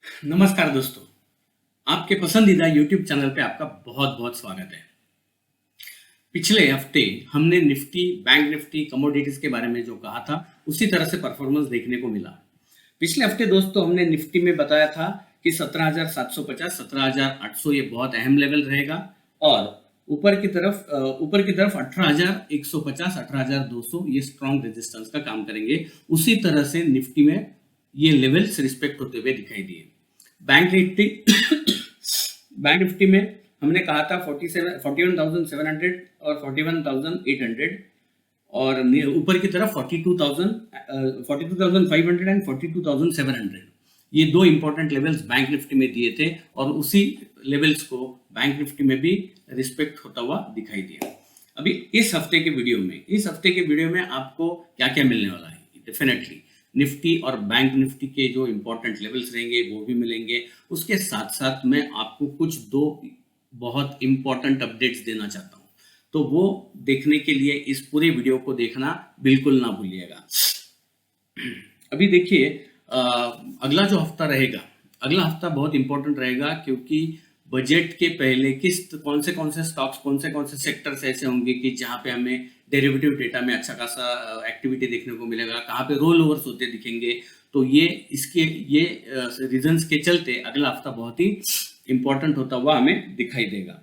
नमस्कार दोस्तों, आपके पसंदीदा YouTube चैनल पे आपका बहुत-बहुत स्वागत है। पिछले हफ्ते हमने निफ्टी, बैंक निफ्टी, कमोडिटीज के बारे में जो कहा था, उसी तरह से परफॉर्मेंस देखने को मिला। पिछले हफ्ते दोस्तों हमने निफ्टी में बताया था कि 17,750, 17,800 ये बहुत अहम लेवल रहेगा और ऊपर की तरफ 18,150, 18,200 ये स्ट्रॉन्ग रेजिस्टेंस का काम करेंगे। उसी तरह से निफ्टी में ये लेवल्स रिस्पेक्ट होते हुए दिखाई दिए। बैंक निफ्टी बैंक निफ्टी में हमने कहा था 41,700 और 41,800 और ऊपर की तरफ 42,500 एंड 42,700 ये दो इंपॉर्टेंट लेवल्स बैंक निफ्टी में दिए थे और उसी लेवल्स को बैंक निफ्टी में भी रिस्पेक्ट होता हुआ दिखाई दिया। अभी इस हफ्ते के वीडियो में आपको क्या क्या मिलने वाला है? डेफिनेटली निफ्टी और बैंक निफ्टी के जो इंपॉर्टेंट लेवल्स रहेंगे वो भी मिलेंगे। उसके साथ साथ मैं आपको कुछ दो बहुत इंपॉर्टेंट अपडेट्स देना चाहता हूँ, तो वो देखने के लिए इस पूरे वीडियो को देखना बिल्कुल ना भूलिएगा। अभी देखिए, अगला हफ्ता बहुत इंपॉर्टेंट रहेगा क्योंकि बजट के पहले कौन से स्टॉक्स, कौन से सेक्टर्स ऐसे होंगे कि जहां पे हमें डेरिवेटिव डेटा में अच्छा खासा एक्टिविटी देखने को मिलेगा, कहाँ पे रोल ओवर्स होते दिखेंगे। तो ये रीजंस के चलते अगला हफ्ता बहुत ही इंपॉर्टेंट होता हुआ हमें दिखाई देगा।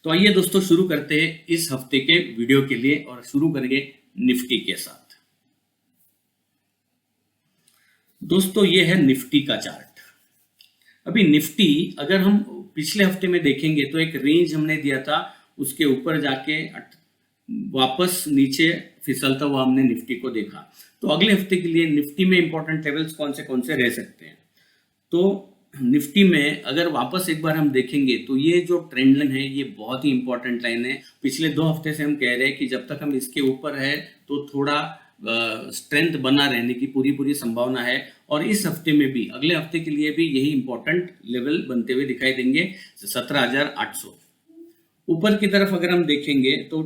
तो आइए दोस्तों शुरू करते हैं इस हफ्ते के वीडियो के लिए और शुरू करेंगे निफ्टी के साथ। दोस्तों ये है निफ्टी का चार्ट। अभी निफ्टी अगर हम पिछले हफ्ते में देखेंगे तो एक रेंज हमने दिया था, उसके ऊपर जाके वापस नीचे फिसलता हुआ हमने निफ्टी को देखा। तो अगले हफ्ते के लिए निफ्टी में इंपॉर्टेंट लेवल्स कौन से रह सकते हैं? तो निफ्टी में अगर वापस एक बार हम देखेंगे तो ये जो ट्रेंड लाइन है ये बहुत ही इंपॉर्टेंट लाइन है। पिछले 2 हफ्ते से हम कह रहे हैं कि जब तक हम इसके ऊपर है तो थोड़ा स्ट्रेंथ बना रहने की पूरी संभावना है और इस हफ्ते में भी, अगले हफ्ते के लिए भी यही इंपॉर्टेंट लेवल बनते हुए दिखाई देंगे 17,800। ऊपर की तरफ अगर हम देखेंगे तो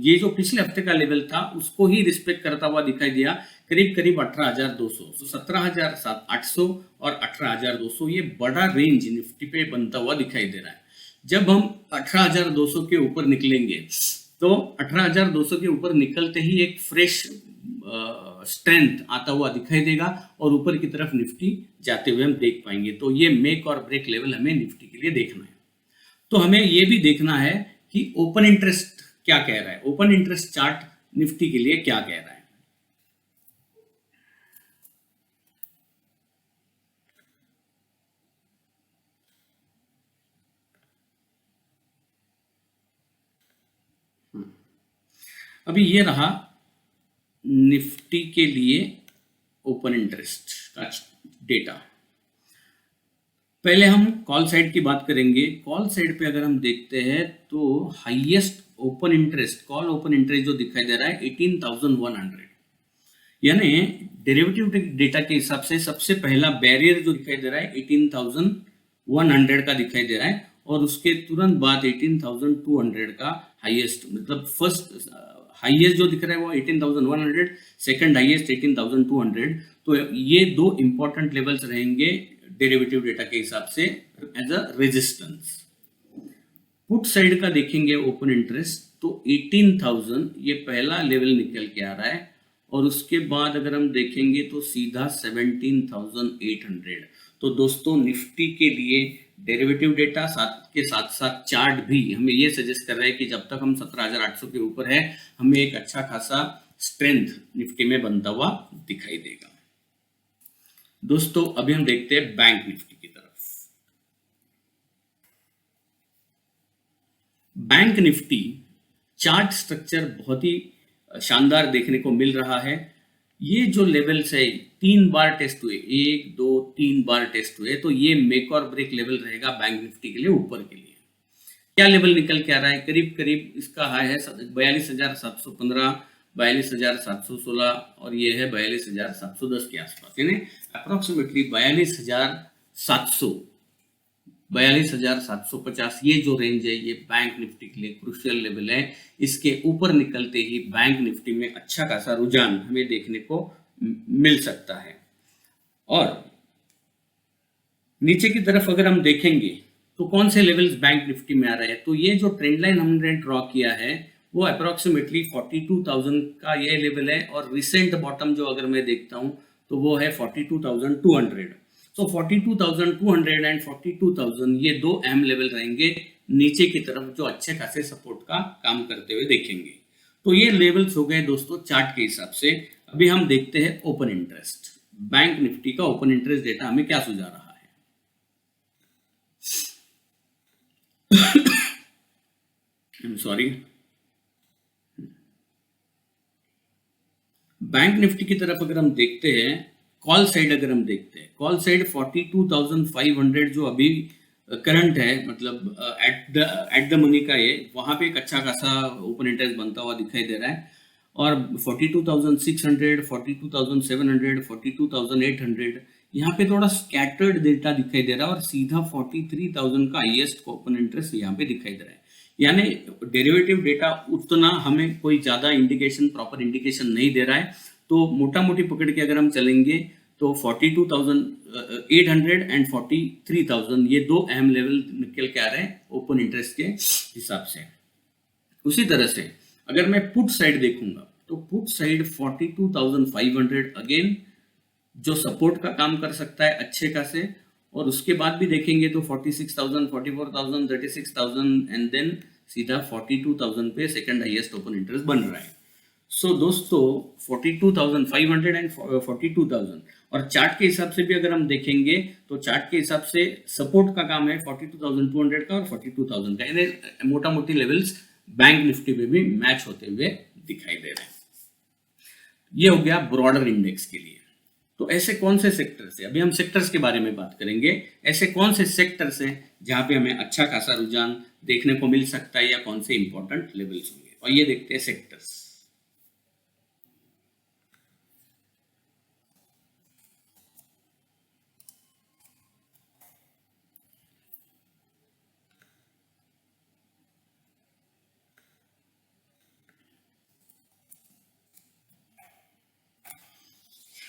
ये जो पिछले हफ्ते का लेवल था उसको ही रिस्पेक्ट करता हुआ दिखाई दिया, करीब 18,200। तो 17,800 और 18,200 ये बड़ा रेंज निफ्टी पे बनता हुआ दिखाई दे रहा है। जब हम 18,200 के ऊपर निकलेंगे तो 18,200 के ऊपर निकलते ही एक फ्रेश स्ट्रेंथ आता हुआ दिखाई देगा और ऊपर की तरफ निफ्टी जाते हुए हम देख पाएंगे। तो ये मेक और ब्रेक लेवल हमें निफ्टी के लिए देखना है। तो हमें ये भी देखना है कि ओपन इंटरेस्ट क्या कह रहा है, ओपन इंटरेस्ट चार्ट निफ्टी के लिए क्या कह रहा है। अभी ये रहा निफ्टी के लिए ओपन इंटरेस्ट का डेटा। पहले हम कॉल साइड की बात करेंगे। कॉल साइड पे अगर हम देखते हैं तो highest open interest, call open interest जो दिखाई दे रहा है 18,100, यानी डेरिवेटिव डेटा के हिसाब से सबसे पहला बैरियर जो दिखाई दे रहा है 18,100 का दिखाई दे रहा है और उसके तुरंत बाद 18,200 का हाईएस्ट, मतलब फर्स्ट हाईएस्ट जो दिख रहा है वो 18,100, सेकंड हाईएस्ट 18,200। तो ये दो इंपॉर्टेंट लेवल्स रहेंगे डेरिवेटिव डेटा के हिसाब से as a resistance. Put side का देखेंगे ओपन इंटरेस्ट तो 18,000 ये पहला लेवल निकल के आ रहा है और उसके बाद अगर हम देखेंगे तो सीधा 17,800। तो दोस्तों निफ्टी के लिए डेरिवेटिव डेटा के साथ साथ चार्ट भी हमें ये सजेस्ट कर रहा है कि जब तक हम 17,800 के ऊपर है हमें एक अच्छा खासा स्ट्रेंथ निफ्टी में बनता हुआ दिखाई देगा। दोस्तों अभी हम देखते हैं बैंक निफ्टी की तरफ। बैंक निफ्टी चार्ट स्ट्रक्चर बहुत ही शानदार देखने को मिल रहा है। ये जो लेवल्स है 3 बार टेस्ट हुए, 1 2 3 बार टेस्ट हुए, तो ये मेक और ब्रेक लेवल रहेगा बैंक निफ्टी के लिए। ऊपर के लिए क्या लेवल निकल के आ रहा है? करीब इसका हाई है 42,715, 42,716 और ये है 42,710 के आसपास, यानी अप्रोक्सीमेटली 42,750 ये जो रेंज है ये बैंक निफ्टी के लिए क्रूशियल लेवल है। इसके ऊपर निकलते ही बैंक निफ्टी में अच्छा खासा रुझान हमें देखने को मिल सकता है। और नीचे की तरफ अगर हम देखेंगे तो कौन से लेवल्स बैंक निफ्टी में आ रहे हैं, तो ये जो ट्रेंड लाइन हमने ड्रॉ किया है वो अप्रोक्सीमेटली 42,000 का ये लेवल है, और रिसेंट बॉटम जो अगर मैं देखता हूँ तो वो है 42,200। तो 42,200 एंड 42,000 ये दो अहम लेवल रहेंगे नीचे की तरफ, जो अच्छे खासे सपोर्ट का काम करते हुए देखेंगे। तो ये लेवल्स हो गए दोस्तों चार्ट के हिसाब से। अभी हम देखते हैं ओपन इंटरेस्ट, बैंक निफ्टी का ओपन इंटरेस्ट डेटा हमें क्या सुझा रहा है। सॉरी, बैंक निफ्टी की तरफ अगर हम देखते हैं, कॉल साइड अगर हम देखते हैं, कॉल साइड 42,500 जो अभी करंट है, मतलब एट द मनी का ये, वहां पे एक अच्छा खासा ओपन इंटरेस्ट बनता हुआ दिखाई दे रहा है। और 42,600, 42,700, 42,800 यहाँ पे थोड़ा स्कैटर्ड डेटा दिखाई दे रहा है, और सीधा 43,000 का हाईएस्ट ओपन इंटरेस्ट यहाँ पे दिखाई दे रहा है। यानी डेरिवेटिव डेटा उतना हमें कोई ज्यादा इंडिकेशन, प्रॉपर इंडिकेशन नहीं दे रहा है। तो मोटा मोटी पकड़ के अगर हम चलेंगे तो 42,800 एंड 43,000 ये दो अहम लेवल निकल के आ रहे हैं ओपन इंटरेस्ट के हिसाब से। उसी तरह से अगर मैं पुट साइड देखूंगा तो पुट साइड 42,500 अगेन जो सपोर्ट का काम कर सकता है अच्छे खासे, और उसके बाद भी देखेंगे तो 46,000, 44,000, 36,000 एंड देन सीधा 42,000 पे सेकंड हाईएस्ट ओपन इंटरेस्ट बन रहा है। सो दोस्तों 42,500 एंड 42,000, और चार्ट के हिसाब से भी अगर हम देखेंगे तो चार्ट के हिसाब से सपोर्ट का काम है 42,200 का और 42,000 का, यानी मोटा मोटी लेवल्स बैंक निफ्टी में भी मैच होते हुए दिखाई दे रहे हैं। ये हो गया ब्रॉडर इंडेक्स के लिए। तो ऐसे कौन से सेक्टर्स है, अभी हम सेक्टर्स के बारे में बात करेंगे, ऐसे कौन से सेक्टर्स हैं जहां पे हमें अच्छा खासा रुझान देखने को मिल सकता है या कौन से इंपॉर्टेंट लेवल्स होंगे, और ये देखते हैं सेक्टर्स।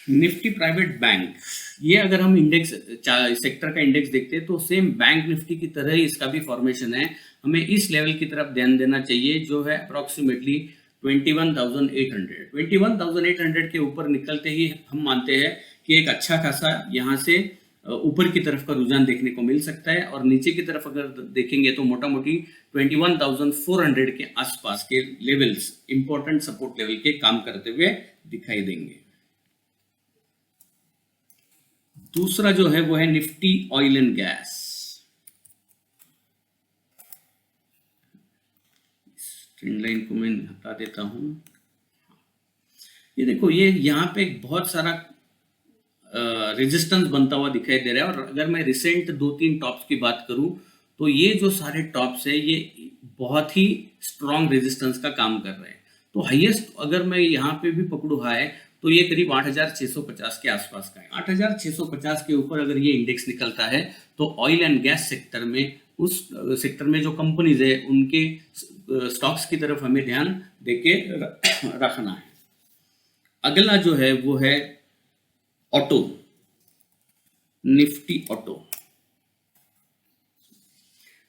निफ्टी प्राइवेट बैंक, ये अगर हम इंडेक्स सेक्टर का इंडेक्स देखते हैं तो सेम बैंक निफ्टी की तरह ही इसका भी फॉर्मेशन है। हमें इस लेवल की तरफ ध्यान देना चाहिए जो है अप्रोक्सीमेटली 21,800। 21,800 के ऊपर निकलते ही हम मानते हैं कि एक अच्छा खासा यहाँ से ऊपर की तरफ का रुझान देखने को मिल सकता है, और नीचे की तरफ अगर देखेंगे तो मोटा मोटी 21,400 के आसपास के लेवल्स इंपॉर्टेंट सपोर्ट लेवल के काम करते हुए दिखाई देंगे। दूसरा जो है वो है Nifty oil and gas. Trend line को मैं हटा देता हूं। ये देखो, ये यहाँ पे बहुत सारा रेजिस्टेंस बनता हुआ दिखाई दे रहा है, और अगर मैं रिसेंट 2-3 टॉप्स की बात करूं तो ये जो सारे टॉप्स है ये बहुत ही स्ट्रॉन्ग रेजिस्टेंस का काम कर रहे हैं। तो हाईएस्ट अगर मैं यहाँ पे भी पकड़ू हाई तो ये करीब 8,650 के आसपास का है। 8,650 के ऊपर अगर ये इंडेक्स निकलता है तो ऑयल एंड गैस सेक्टर में, उस सेक्टर में जो कंपनीज है उनके स्टॉक्स की तरफ हमें ध्यान देके रखना है। अगला जो है वो है auto, Nifty auto.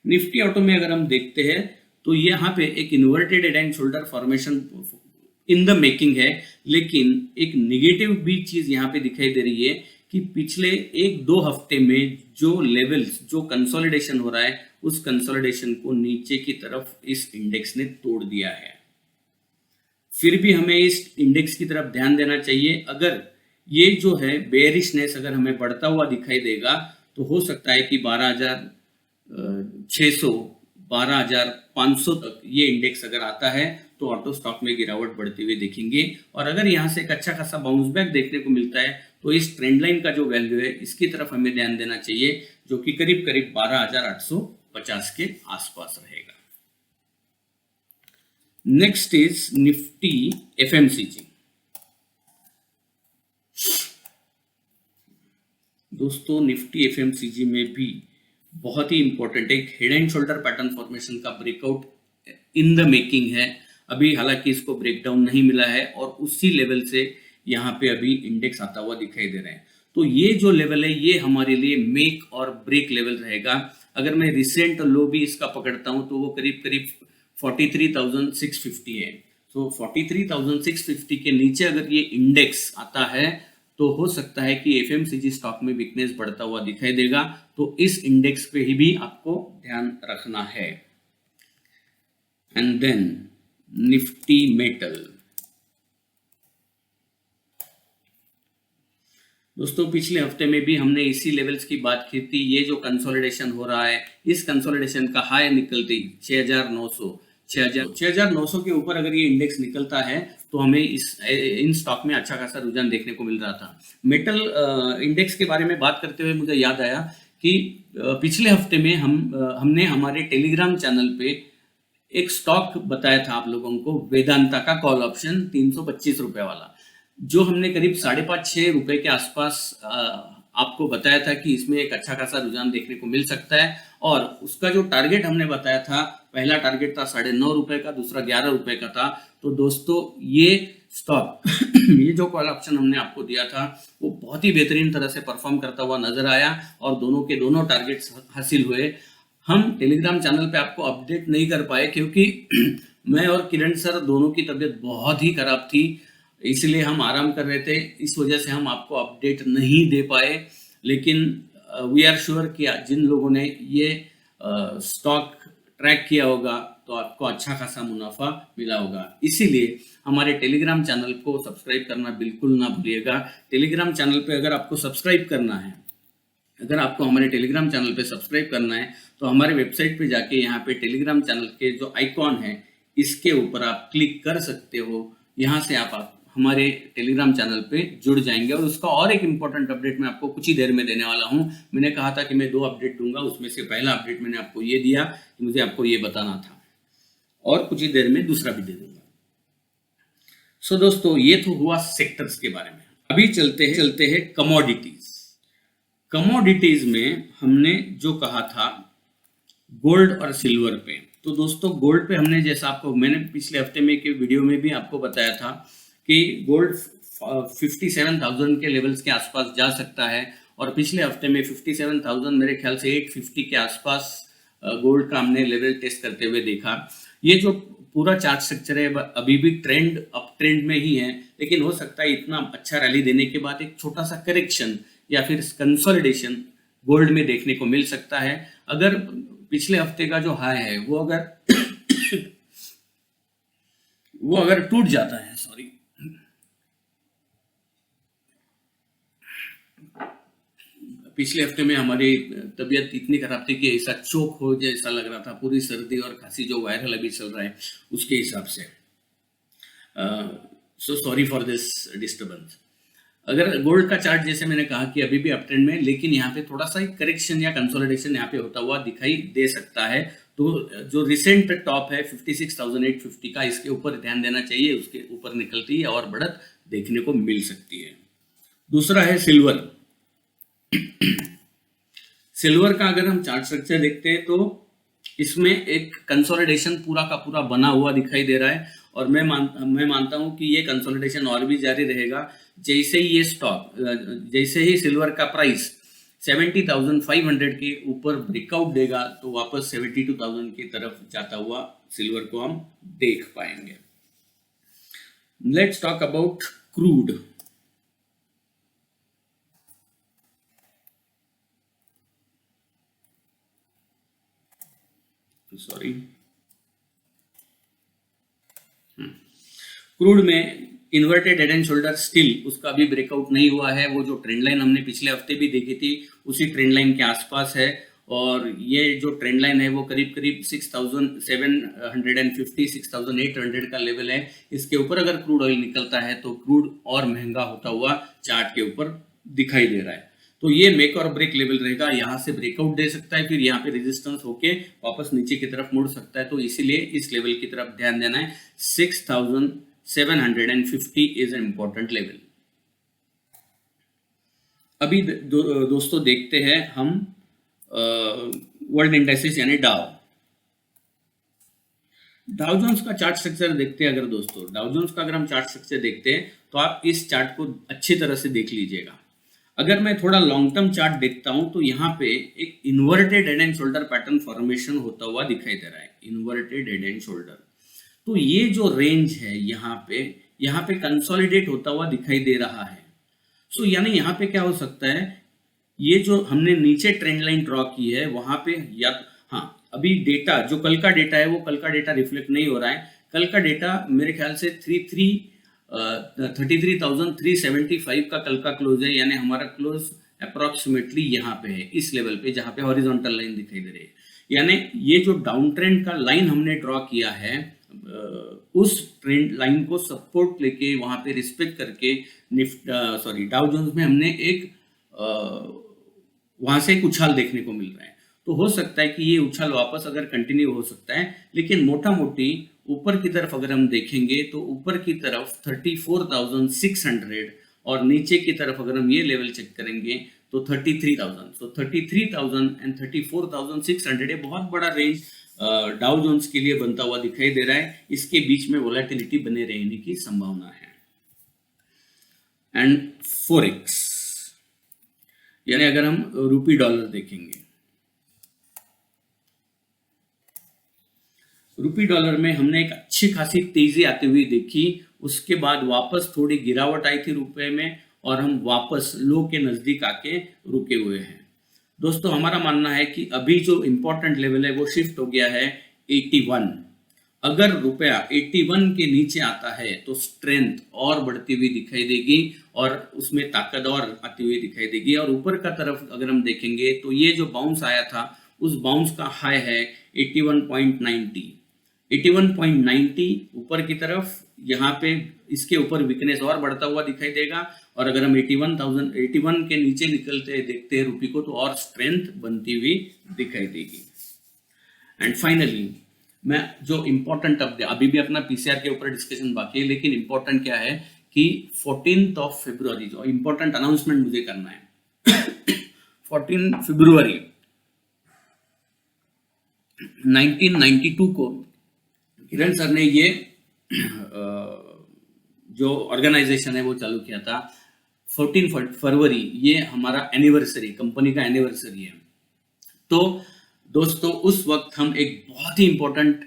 Nifty auto में अगर हम देखते हैं तो यहाँ पे एक inverted head and shoulder formation in the making है, लेकिन एक निगेटिव भी चीज यहाँ पे दिखाई दे रही है कि पिछले 1-2 हफ्ते में जो लेवल्स, जो कंसोलिडेशन हो रहा है, उस कंसोलिडेशन को नीचे की तरफ इस इंडेक्स ने तोड़ दिया है। फिर भी हमें इस इंडेक्स की तरफ ध्यान देना चाहिए। अगर ये जो है बेयरिशनेस अगर हमें बढ़ता हुआ दिखाई देगा तो हो सकता है कि 12,600, 12,500 तक ये इंडेक्स अगर आता है तो ऑटो स्टॉक में गिरावट बढ़ती हुई देखेंगे। और अगर यहाँ से एक अच्छा खासा बाउंस बैक देखने को मिलता है तो इस ट्रेंड लाइन का जो वैल्यू है इसकी तरफ हमें ध्यान देना चाहिए, जो कि करीब करीब 12,850 के आसपास रहेगा। Next is Nifty FMCG. दोस्तों निफ्टी एफएमसीजी में भी बहुत ही इंपॉर्टेंट एक head and shoulder pattern formation का ब्रेकआउट इन द मेकिंग है। अभी हालांकि इसको ब्रेकडाउन नहीं मिला है और उसी लेवल से यहाँ पे अभी इंडेक्स आता हुआ दिखाई दे रहे हैं। तो ये जो लेवल है ये हमारे लिए मेक और ब्रेक लेवल रहेगा। अगर मैं रिसेंट लो भी इसका पकड़ता हूँ तो वो करीब करीब 43,650 है। तो 43,650 के नीचे अगर ये इंडेक्स आता है तो हो सकता है कि एफएमसीजी स्टॉक में वीकनेस बढ़ता हुआ दिखाई देगा। तो इस इंडेक्स पे ही भी आपको ध्यान रखना है। And then Nifty metal. दोस्तों पिछले हफ्ते में भी हमने इसी लेवल्स की बात की थी। ये जो कंसोलिडेशन हो रहा है, इस कंसोलिडेशन का हाई निकलती 6,900 के ऊपर अगर ये इंडेक्स निकलता है तो हमें इन स्टॉक में अच्छा खासा रुझान देखने को मिल रहा था। मेटल इंडेक्स के बारे में बात करते हुए मुझे याद आया कि पिछले हफ्ते में हमने हमारे टेलीग्राम चैनल पे एक स्टॉक बताया था आप लोगों को, वेदांता का कॉल ऑप्शन 325 रुपए वाला, जो हमने करीब 5.5-6 रुपए के आसपास आपको बताया था कि इसमें एक अच्छा खासा रुझान देखने को मिल सकता है। और उसका जो टारगेट हमने बताया था, पहला टारगेट था 9.5 रुपए का, दूसरा 11 रुपए का था। तो दोस्तों ये स्टॉक ये जो कॉल ऑप्शन हमने आपको दिया था वो बहुत ही बेहतरीन तरह से परफॉर्म करता हुआ नजर आया और दोनों के दोनों टारगेट्स हासिल हुए। हम टेलीग्राम चैनल पे आपको अपडेट नहीं कर पाए क्योंकि मैं और किरण सर दोनों की तबीयत बहुत ही खराब थी, इसलिए हम आराम कर रहे थे। इस वजह से हम आपको अपडेट नहीं दे पाए। लेकिन वी आर श्योर कि जिन लोगों ने ये स्टॉक ट्रैक किया होगा तो आपको अच्छा खासा मुनाफा मिला होगा। इसीलिए हमारे टेलीग्राम चैनल को सब्सक्राइब करना बिल्कुल ना भूलिएगा। टेलीग्राम चैनल पे अगर आपको सब्सक्राइब करना है, अगर आपको हमारे टेलीग्राम चैनल पे सब्सक्राइब करना है तो हमारे वेबसाइट पे जाके यहाँ पे टेलीग्राम चैनल के जो आइकॉन है इसके ऊपर आप क्लिक कर सकते हो। यहाँ से आप हमारे टेलीग्राम चैनल पे जुड़ जाएंगे। और उसका और एक इम्पोर्टेंट अपडेट मैं आपको कुछ ही देर में देने वाला हूँ। मैंने कहा था कि मैं 2 अपडेट दूंगा, उसमें से पहला अपडेट मैंने आपको ये दिया कि मुझे आपको ये बताना था, और कुछ ही देर में दूसरा भी दे दूंगा। सो दोस्तों ये तो हुआ सेक्टर्स के बारे में। अभी चलते हैं कमोडिटीज। कमोडिटीज में हमने जो कहा था गोल्ड और सिल्वर पे, तो दोस्तों गोल्ड पे हमने जैसा आपको मैंने पिछले हफ्ते में के वीडियो में भी आपको बताया था कि गोल्ड 57,000 के लेवल्स के आसपास जा सकता है। और पिछले हफ्ते में 57,000 मेरे ख्याल से 850 के आसपास गोल्ड का हमने लेवल टेस्ट करते हुए देखा। ये जो पूरा चार्ट स्ट्रक्चर है अभी भी ट्रेंड अप ट्रेंड में ही है, लेकिन हो सकता है इतना अच्छा रैली देने के बाद एक छोटा सा करेक्शन या फिर कंसोलिडेशन गोल्ड में देखने को मिल सकता है। अगर पिछले हफ्ते का जो हाई है वो अगर टूट जाता है, सॉरी, पिछले हफ्ते में हमारी तबीयत इतनी खराब थी कि ऐसा चोक हो जैसा लग रहा था, पूरी सर्दी और खांसी जो वायरल अभी चल रहा है उसके हिसाब से। So sorry for this disturbance. अगर गोल्ड का चार्ट जैसे मैंने कहा कि अभी भी अप ट्रेंड में, लेकिन यहाँ पे थोड़ा सा करेक्शन या कंसोलिडेशन यहाँ पे होता हुआ दिखाई दे सकता है। तो जो रिसेंट टॉप है 56,850 का, इसके ऊपर ध्यान देना चाहिए, उसके ऊपर निकलती है और बढ़त देखने को मिल सकती है। दूसरा है सिल्वर। सिल्वर का अगर हम चार्ट स्ट्रक्चर देखते हैं तो इसमें एक कंसोलिडेशन पूरा का पूरा बना हुआ दिखाई दे रहा है और मैं मानता हूं कि ये कंसोलिडेशन और भी जारी रहेगा। जैसे ही ये स्टॉक जैसे ही सिल्वर का प्राइस 70,500 के ऊपर ब्रेकआउट देगा तो वापस 72,000 की तरफ जाता हुआ सिल्वर को हम देख पाएंगे। Let's talk about crude. Sorry, crude में inverted head and shoulder still उसका भी ब्रेकआउट नहीं हुआ है। वो जो ट्रेंड लाइन हमने पिछले हफ्ते भी देखी थी उसी ट्रेंड लाइन के आसपास है और ये जो ट्रेंड लाइन है वो करीब करीब 6,750 6,800 का लेवल है। इसके ऊपर अगर क्रूड ऑयल निकलता है तो क्रूड और महंगा होता हुआ चार्ट के ऊपर दिखाई दे रहा है। तो ये मेक और ब्रेक लेवल रहेगा, यहाँ से ब्रेकआउट दे सकता है, फिर यहाँ पे रेजिस्टेंस होके वापस नीचे की तरफ मुड़ सकता है। तो इसीलिए इस लेवल की तरफ ध्यान देना है। 6,750 इज एन इंपॉर्टेंट लेवल। अभी दोस्तों देखते हैं हम वर्ल्ड इंडेक्सेस यानी डाउ जोन्स का चार्ट स्ट्रक्चर देखते हैं। अगर दोस्तों डाउ जोन्स का अगर हम चार्ट स्ट्रक्चर देखते हैं तो आप इस चार्ट को अच्छी तरह से देख लीजिएगा। अगर मैं थोड़ा लॉन्ग टर्म चार्ट देखता हूं तो यहाँ पे एक inverted head and shoulder pattern formation होता हुआ दिखाई दे रहा है, इन्वर्टेड हेड एंड शोल्डर। तो ये जो रेंज है यहाँ पे कंसोलिडेट होता हुआ दिखाई दे रहा है। सो यानी यहाँ पे क्या हो सकता है, ये जो हमने नीचे ट्रेंड लाइन ड्रॉ की है वहां पे या हाँ, अभी डेटा जो कल का डेटा है वो कल का डेटा रिफ्लेक्ट नहीं हो रहा है। कल का डेटा मेरे ख्याल से 33,375 का कल का क्लोज है, यानी हमारा क्लोज अप्रोक्सीमेटली यहाँ पे है, इस लेवल पे जहाँ पे हॉरिजॉन्टल लाइन दिखाई दे रही है। यानी ये जो डाउन ट्रेंड का लाइन हमने ड्रॉ किया है उस ट्रेंड लाइन को सपोर्ट लेके वहां पे रिस्पेक्ट करके डाउ जोन्स में हमने एक वहां से एक उछाल देखने को मिल रहा है। तो हो सकता है कि ये उछाल वापस अगर कंटिन्यू हो सकता है, लेकिन मोटा मोटी ऊपर की तरफ अगर हम देखेंगे तो ऊपर की तरफ 34,600 और नीचे की तरफ अगर हम ये लेवल चेक करेंगे तो 33,000। सो 33,000 एंड 34,600 ये बहुत बड़ा रेंज डाउ जोन्स के लिए बनता हुआ दिखाई दे रहा है। इसके बीच में वोलेटिलिटी बने रहने की संभावना है। एंड फॉरेक्स, यानी अगर हम रूपी डॉलर देखेंगे, रूपी डॉलर में हमने एक अच्छी खासी तेजी आते हुए देखी, उसके बाद वापस थोड़ी गिरावट आई थी रुपए में और हम वापस लो के नजदीक आके रुके हुए हैं। दोस्तों हमारा मानना है कि अभी जो इंपॉर्टेंट लेवल है वो शिफ्ट हो गया है 81। अगर रुपया 81 के नीचे आता है तो स्ट्रेंथ और बढ़ती हुई दिखाई देगी और उसमें ताकत और आती हुई दिखाई देगी। और ऊपर का तरफ अगर हम देखेंगे तो ये जो बाउंस आया था उस बाउंस का हाई है 81.90। 81.90 ऊपर की तरफ, यहाँ पे इसके ऊपर वीकनेस और बढ़ता हुआ दिखाई देगा। और अगर हम 81 के नीचे निकलते देखते हैं रुपये को तो और स्ट्रेंथ बनती हुई दिखाई देगी। एंड फाइनली मैं जो इम्पोर्टेंट अपडेट, अभी भी अपना पीसीआर के ऊपर डिस्कशन बाकी है, लेकिन इम्पोर्टेंट क्या है कि 14 फरवरी जो इम्पोर्टेंट अनाउंसमेंट मुझे करना है 14 फरवरी 1992 को किरण सर ने ये जो ऑर्गेनाइजेशन है वो चालू किया था। 14 फरवरी ये हमारा एनिवर्सरी, कंपनी का एनिवर्सरी है। तो दोस्तों उस वक्त हम एक बहुत ही इम्पोर्टेंट,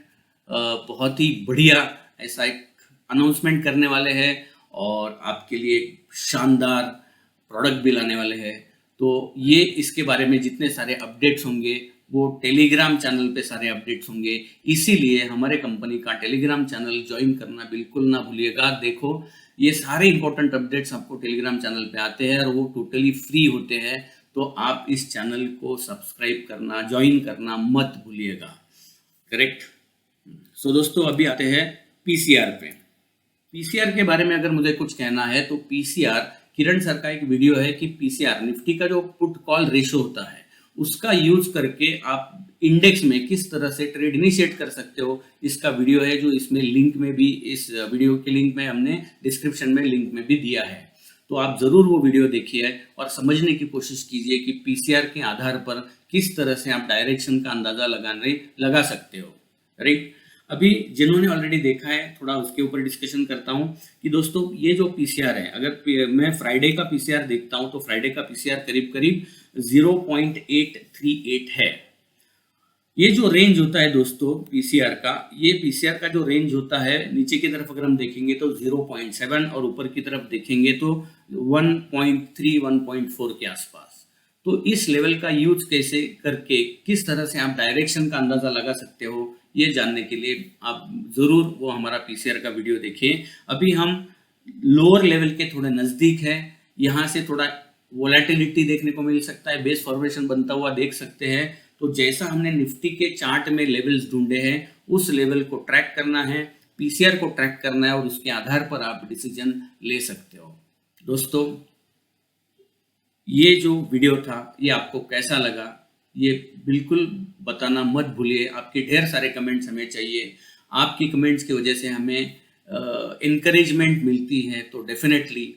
बहुत ही बढ़िया ऐसा एक अनाउंसमेंट करने वाले हैं और आपके लिए शानदार प्रोडक्ट भी लाने वाले हैं। तो ये इसके बारे में जितने सारे अपडेट्स होंगे वो टेलीग्राम चैनल पे सारे अपडेट्स होंगे, इसीलिए हमारे कंपनी का टेलीग्राम चैनल ज्वाइन करना बिल्कुल ना भूलिएगा। देखो ये सारे इंपॉर्टेंट अपडेट्स आपको टेलीग्राम चैनल पे आते हैं और वो टोटली फ्री होते हैं, तो आप इस चैनल को सब्सक्राइब करना, ज्वाइन करना मत भूलिएगा। करेक्ट। सो दोस्तों अभी आते हैं पीसीआर पे। पीसीआर के बारे में अगर मुझे कुछ कहना है तो पीसीआर, किरण सर का एक वीडियो है कि पीसीआर निफ्टी का जो पुट कॉल रेशो होता है उसका यूज करके आप इंडेक्स में किस तरह से ट्रेड इनिशिएट कर सकते हो, इसका वीडियो है जो इसमें लिंक में भी, इस वीडियो के लिंक में हमने डिस्क्रिप्शन में लिंक में भी दिया है। तो आप जरूर वो वीडियो देखिए और समझने की कोशिश कीजिए कि पीसीआर के आधार पर किस तरह से आप डायरेक्शन का अंदाजा लगा सकते हो। राइट। अभी जिन्होंने ऑलरेडी देखा है थोड़ा उसके ऊपर डिस्कशन करता हूं कि दोस्तों ये जो पीसीआर है, अगर मैं फ्राइडे का पीसीआर देखता हूं तो फ्राइडे का पीसीआर करीब करीब 0.838 है। ये जो रेंज होता है दोस्तों पीसीआर का, ये पीसीआर का जो रेंज होता है नीचे की तरफ अगर हम देखेंगे तो 0.7 और ऊपर की तरफ देखेंगे तो 1.3 1.4 के आसपास। तो इस लेवल का यूज कैसे करके किस तरह से आप डायरेक्शन का अंदाजा लगा सकते हो, ये जानने के लिए आप जरूर वो हमारा पीसीआर का वीडियो देखिए। अभी हम लोअर लेवल के थोड़े नजदीक है, यहाँ से थोड़ा वोलेटिलिटी देखने को मिल सकता है, बेस फॉर्मेशन बनता हुआ देख सकते हैं। तो जैसा हमने निफ्टी के चार्ट में लेवल्स ढूंढे हैं उस लेवल को ट्रैक करना है, पीसीआर को ट्रैक करना है और उसके आधार पर आप डिसीजन ले सकते हो। दोस्तों ये जो वीडियो था ये आपको कैसा लगा ये बिल्कुल बताना मत भूलिए। आपके ढेर सारे कमेंट्स हमें चाहिए, आपकी कमेंट्स की वजह से हमें encouragement मिलती है। तो definitely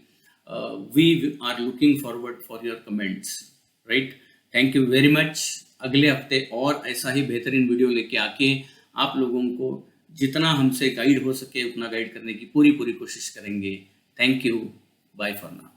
we are looking forward for your comments. Right. Thank you very much. अगले हफ्ते और ऐसा ही बेहतरीन वीडियो लेके आके आप लोगों को जितना हमसे गाइड हो सके उतना गाइड करने की पूरी कोशिश करेंगे। Thank you. Bye for now.